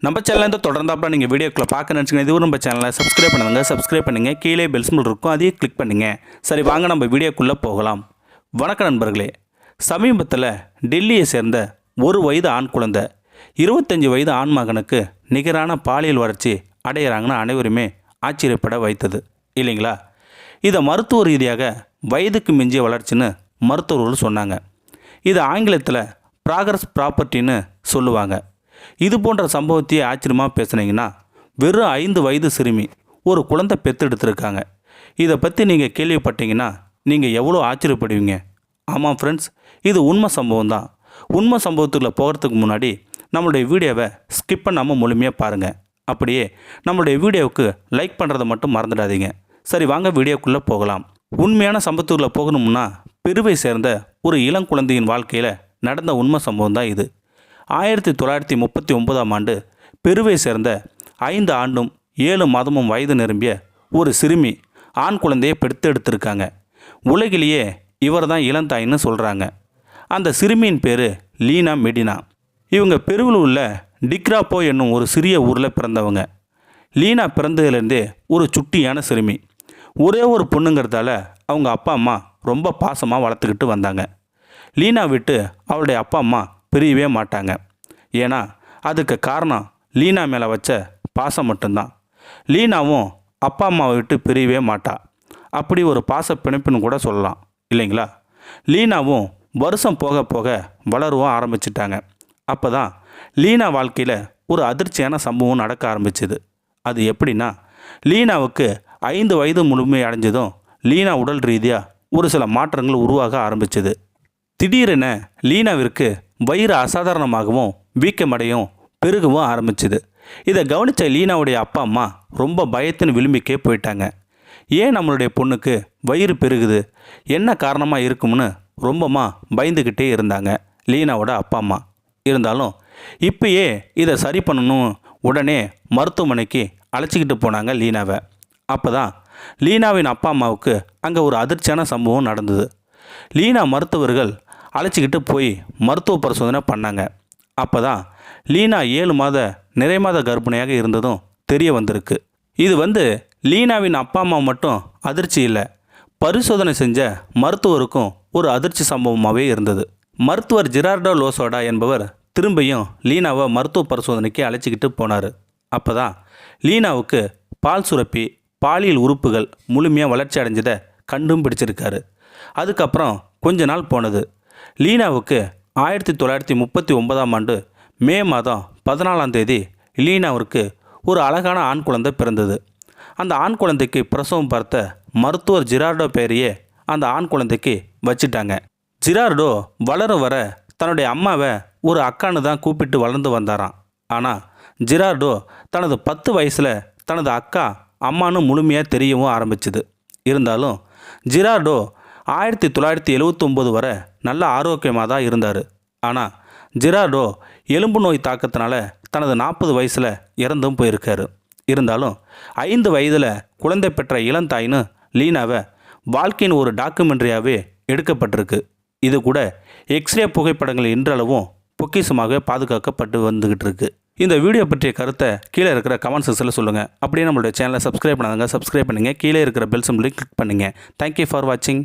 நம்ம சேனல் தொடர்ந்தாப்புல நீங்கள் வீடியோக்குள்ள பார்க்க நினச்சிங்க இதுவும் நம்ம சேனலை சப்ஸ்கிரைப் பண்ணுங்கள் கீழே பெல் சிம்பிள் இருக்கும் அதையும் கிளிக் பண்ணுங்கள். சரி வாங்க நம்ம வீடியோக்குள்ளே போகலாம். வணக்கம் நண்பர்களே. சமீபத்தில் டெல்லியை சேர்ந்த 1 வயது ஆண் குழந்தை 25 வயது ஆண் மகனுக்கு நிகரான பாலியல் வளர்ச்சி அடைகிறாங்கன்னு அனைவருமே ஆச்சரியப்பட வைத்தது இல்லைங்களா? இதை மருத்துவ ரீதியாக வயதுக்கு மிஞ்சிய வளர்ச்சின்னு மருத்துவர்கள் சொன்னாங்க. இது ஆங்கிலத்தில் ப்ராக்ரஸ் ப்ராப்பர்ட்டின்னு சொல்லுவாங்க. இது போன்ற சம்பவத்தையே ஆச்சரியமாக பேசுனீங்கன்னா வெறும் 5 வயது சிறுமி ஒரு குழந்தை பெற்றெடுத்திருக்காங்க. இதை பற்றி நீங்கள் கேள்விப்பட்டீங்கன்னா நீங்கள் எவ்வளோ ஆச்சரியப்படுவீங்க. ஆமாம் ஃப்ரெண்ட்ஸ், இது உண்மை சம்பவம் தான். உண்மை சம்பவத்துக்குள்ளே போகிறதுக்கு முன்னாடி நம்மளுடைய வீடியோவை ஸ்கிப் பண்ணாமல் முழுமையாக பாருங்கள். அப்படியே நம்மளுடைய வீடியோவுக்கு லைக் பண்ணுறதை மட்டும் மறந்துடாதீங்க. சரி வாங்க வீடியோக்குள்ளே போகலாம். உண்மையான சம்பவத்துக்குள்ளே போகணும்னா பெருவை சேர்ந்த ஒரு இளங்குழந்தையின் வாழ்க்கையில் நடந்த உண்மை சம்பவம் தான் இது. 1939ஆம் ஆண்டு பெருவை சேர்ந்த 5 ஆண்டும் 7 மாதமும் வயது நிரம்பிய ஒரு சிறுமி ஆண் குழந்தையை பெற்றெடுத்திருக்காங்க. உலகிலேயே இவர் தான் இளந்தாயின்னு சொல்கிறாங்க. அந்த சிறுமியின் பேர் லீனா மெடினா. இவங்க பெருவில் உள்ள டிக்ராப்போ என்னும் ஒரு சிறிய ஊரில் பிறந்தவங்க. லீனா பிறந்ததுலேருந்தே ஒரு சுட்டியான சிறுமி. ஒரே ஒரு பொண்ணுங்கிறதால அவங்க அப்பா அம்மா ரொம்ப பாசமாக வளர்த்துக்கிட்டு வந்தாங்க. லீனா விட்டு அவளுடைய அப்பா அம்மா பிரியவே மாட்டாங்க. ஏன்னா அதுக்கு காரணம் லீனா மேலே வச்ச பாசம் மட்டும்தான். லீனாவும் அப்பா அம்மாவை விட்டு பிரியவே மாட்டா. அப்படி ஒரு பாச பிணைப்புன்னு கூட சொல்லலாம் இல்லைங்களா? லீனாவும் வருஷம் போக போக வளரவும் ஆரம்பிச்சிட்டாங்க. அப்போ தான் லீனா வாழ்க்கையில் ஒரு அதிர்ச்சியான சம்பவம் நடக்க ஆரம்பிச்சுது. அது எப்படின்னா, லீனாவுக்கு 5 வயது முழுமை அடைஞ்சதும் லீனா உடல் ரீதியாக ஒரு சில மாற்றங்கள் உருவாக ஆரம்பிச்சுது. திடீரென லீனாவிற்கு வயிறு அசாதாரணமாகவும் வீக்கமடையும் பெருகவும் ஆரம்பிச்சுது. இதை கவனித்த லீனாவுடைய அப்பா அம்மா ரொம்ப பயத்தின் விளிம்பிக்கே போயிட்டாங்க. ஏன் நம்மளுடைய பொண்ணுக்கு வயிறு பெருகுது, என்ன காரணமாக இருக்கும்னு ரொம்பமா பயந்துக்கிட்டே இருந்தாங்க லீனாவோட அப்பா அம்மா. இருந்தாலும் இப்பயே இதை சரி பண்ணணும் உடனே மருத்துவமனைக்கு அழைச்சிக்கிட்டு போனாங்க லீனாவை. அப்போ தான் லீனாவின் அப்பா அம்மாவுக்கு அங்கே ஒரு அதிர்ச்சியான சம்பவம் நடந்தது. லீனா மருத்துவர்கள் அழைச்சிக்கிட்டு போய் மருத்துவ பரிசோதனை பண்ணாங்க. அப்போ தான் லீனா 7 மாத நிறைமாத கர்ப்பிணியாக இருந்ததும் தெரிய வந்திருக்கு. இது லீனாவின் அப்பா அம்மா மட்டும் அதிர்ச்சி இல்லை, பரிசோதனை செஞ்ச மருத்துவருக்கும் ஒரு அதிர்ச்சி சம்பவமாகவே இருந்தது. மருத்துவர் ஜிரார்டோ லோசோடா என்பவர் திரும்பியும் லீனாவை மருத்துவ பரிசோதனைக்கு அழைச்சிக்கிட்டு போனார். அப்போ தான் லீனாவுக்கு பால் சுரப்பி பாலியல் உறுப்புகள் முழுமையாக வளர்ச்சி அடைஞ்சதை கண்டும் பிடிச்சிருக்காரு. அதுக்கப்புறம் கொஞ்ச நாள் போனது. லீனாவுக்கு 1939ஆம் ஆண்டு மே மாதம் 14ஆம் தேதி லீனாவிற்கு ஒரு அழகான ஆண் குழந்தை பிறந்தது. அந்த ஆண் குழந்தைக்கு பிரசவம் பார்த்த மருத்துவர் ஜிரார்டோ பேரையே அந்த ஆண் குழந்தைக்கு வச்சிட்டாங்க. ஜிரார்டோ வளர வர தன்னுடைய அம்மாவை ஒரு அக்கான்னு தான் கூப்பிட்டு வளர்ந்து வந்தாராம். ஆனால் ஜிரார்டோ தனது 10 வயசில் தனது அக்கா அம்மானு முழுமையாக தெரியவும் ஆரம்பிச்சுது. இருந்தாலும் ஜிரார்டோ 1979 வரை நல்ல ஆரோக்கியமாக தான் இருந்தார். ஆனால் ஜிரார்டோ எலும்பு நோய் தாக்கத்தினால தனது 40 வயசில் இறந்தும் போயிருக்காரு. இருந்தாலும் 5 வயதில் குழந்தை பெற்ற இளந்தாயின்னு லீனாவை வாழ்க்கையின் ஒரு டாக்குமெண்ட்ரியாகவே எடுக்கப்பட்டிருக்கு. இது கூட எக்ஸ்ரே புகைப்படங்கள் இன்றளவும் பொக்கிஷமாக பாதுகாக்கப்பட்டு வந்துக்கிட்டு இருக்கு. இந்த வீடியோ பற்றிய கருத்தை கீழே இருக்கிற கமெண்ட் செக்ஷனில் சொல்லுங்கள். அப்படியே நம்மளுடைய சேனலை சப்ஸ்கிரைப் பண்ணுங்கள். கீழே இருக்கிற பெல் சிம்பிளை கிளிக் பண்ணுங்கள். தேங்க்யூ ஃபார் வாட்சிங்.